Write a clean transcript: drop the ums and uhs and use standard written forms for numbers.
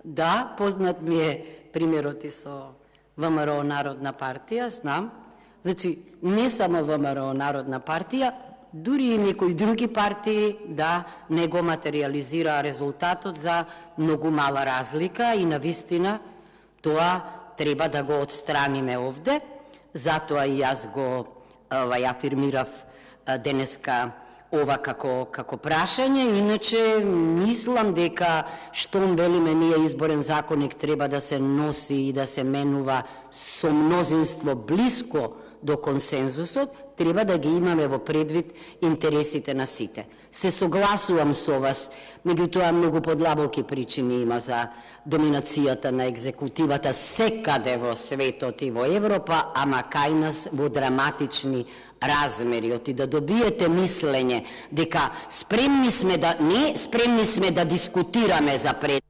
Да, познат ми е примерот и со ВМРО Народна партија, знам. Значи, не само ВМРО Народна партија, дури и некои други партии да не го материализираа резултатот за многу мала разлика и навистина тоа треба да го отстраниме овде. Затоа и јас го афирмирав денеска ова како прашање. Иначе мислам дека штом велиме ние изборен законник треба да се носи и да се менува со мнозинство блиско до консензусот, треба да ги имаме во предвид интересите на сите. Се согласувам со вас, меѓутоа многу подлабоки причини има за доминацијата на екзекутивата секаде во светот и во Европа, ама кај нас во драматични размери. И да добиете мислење дека спремни сме да дискутираме за пред